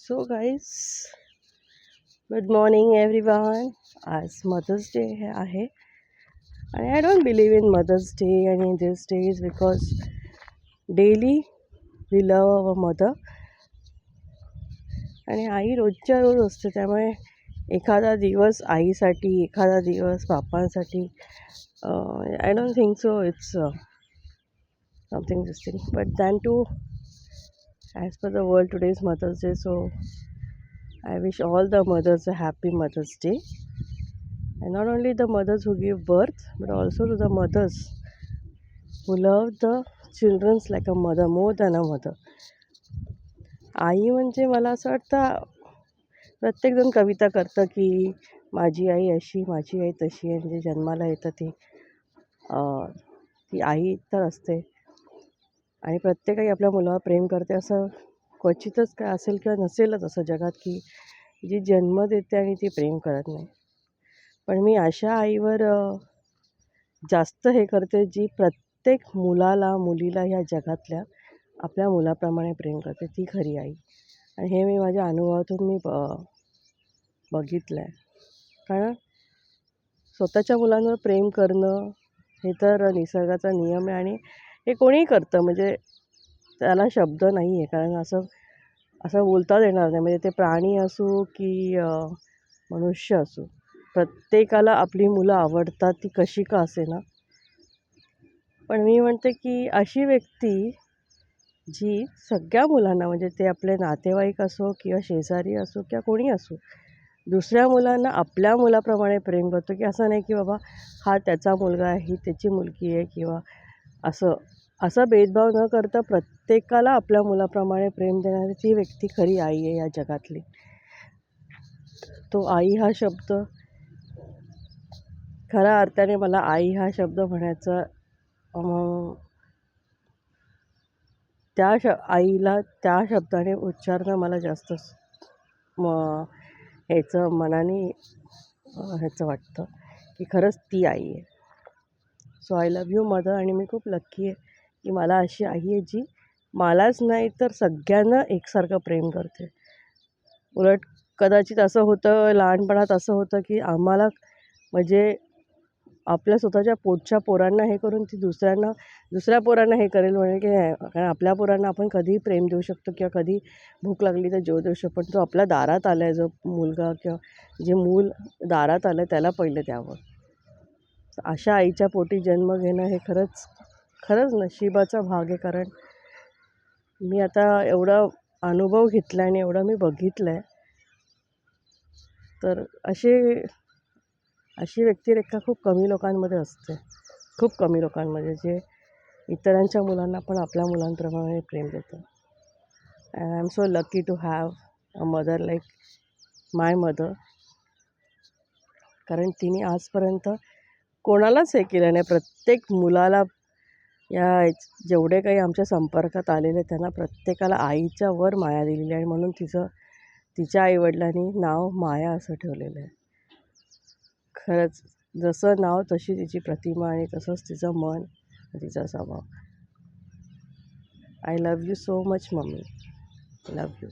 So guys, good morning everyone. आज mother's day आहे आणि I don't believe in mother's day आणि this days because daily we love our mother आणि आई रोजच्या रोज असते. त्यामुळे एखादा दिवस आईसाठी, एखादा दिवस बापांसाठी I don't think so it's something this thing. But then too as per the world today is mother's day, so I wish all the mothers a happy Mother's Day, and not only the mothers who give birth, but also to the mothers who love the children like a mother, more than a mother. आई म्हणजे मला असं वाटतं प्रत्येकजण कविता करतं की माझी आई अशी, माझी आई तशी, आणि जे जन्माला येतं ती आई तर असते आणि प्रत्येक आई आपल्या मुलावर प्रेम करते. असं क्वचितच काय असेल किंवा नसेलच असं जगात की जी जन्म देते आणि ती प्रेम करत नाही. पण मी अशा आईवर जास्त हे करते जी प्रत्येक मुलाला, मुलीला ह्या जगातल्या आपल्या मुलाप्रमाणे प्रेम करते. ती खरी आई. आणि हे मी माझ्या अनुभवातून मी बघितलं आहे. कारण स्वतःच्या मुलांवर प्रेम करणं हे तर निसर्गाचा नियम आहे आणि हे कोणीही करतं. म्हणजे त्याला शब्द नाही आहे. कारण असं बोलताच येणार नाही. म्हणजे ते प्राणी असो की मनुष्य असो, प्रत्येकाला आपली मुलं आवडतात, ती कशी का असेना. पण मी म्हणते की अशी व्यक्ती जी सगळ्या मुलांना, म्हणजे ते आपले नातेवाईक असो किंवा शेजारी असो किंवा कोणी असो, दुसऱ्या मुलांना आपल्या मुलाप्रमाणे प्रेम करतो. की असं नाही की बाबा हा त्याचा मुलगा आहे, ही त्याची मुलगी आहे, किंवा असा भेदभाव न करता प्रत्येकाला आपल्या मुलाप्रमाणे प्रेम देणारी ती व्यक्ती खरी आई आहे या जगातली. तो आई हा शब्द, खऱ्या अर्थाने मला आई हा शब्द म्हणायचा, आईला त्या शब्दाने उच्चारणं मला जास्त ह्याचं मनाने ह्याचं वाटतं की खरंच ती आई आहे. So I love you mother. आणि मी खूप लक्की आहे की मला अशी आई आहे जी मलाच नाही तर सगळ्यांना एकसारखं प्रेम करते. उलट कदाचित असं होतं लहानपणात, असं होतं की आम्हाला म्हणजे आपल्या स्वतःच्या पोटच्या पोरांना हे करून ती दुसऱ्या पोरांना हे करेल म्हणजे की कारण आपल्या पोरांना आपण कधीही प्रेम देऊ शकतो किंवा कधी भूक लागली तर जेव देऊ शकतो. पण तो आपल्या दारात आला आहे, जो मुलगा किंवा जे मूल दारात आलं आहे त्याला पहिलं द्यावं. अशा आईच्या पोटी जन्म घेणं हे खरंच नशिबाचा भाग आहे. कारण मी आता एवढा अनुभव घेतला आणि एवढं मी बघितलं आहे, तर अशी व्यक्तिरेखा खूप कमी लोकांमध्ये असते. खूप कमी लोकांमध्ये जे इतरांच्या मुलांना पण आपल्या मुलांप्रमाणे प्रेम देतं. And I am so lucky to have a mother like my mother. कारण तिने आजपर्यंत कोणालाच हे केलं नाही. प्रत्येक मुलाला, या जेवढे काही आमच्या संपर्कात आलेले त्यांना प्रत्येकाला आईच्या वर माया दिलेली आहे. म्हणून तिच्या आईवडिलांनी नाव माया असं ठेवलेलं आहे. खरंच जसं नाव तशी तिची प्रतिमा आणि तसंच तिचं मन, तिचा स्वभाव. I love you so much mummy. Love you.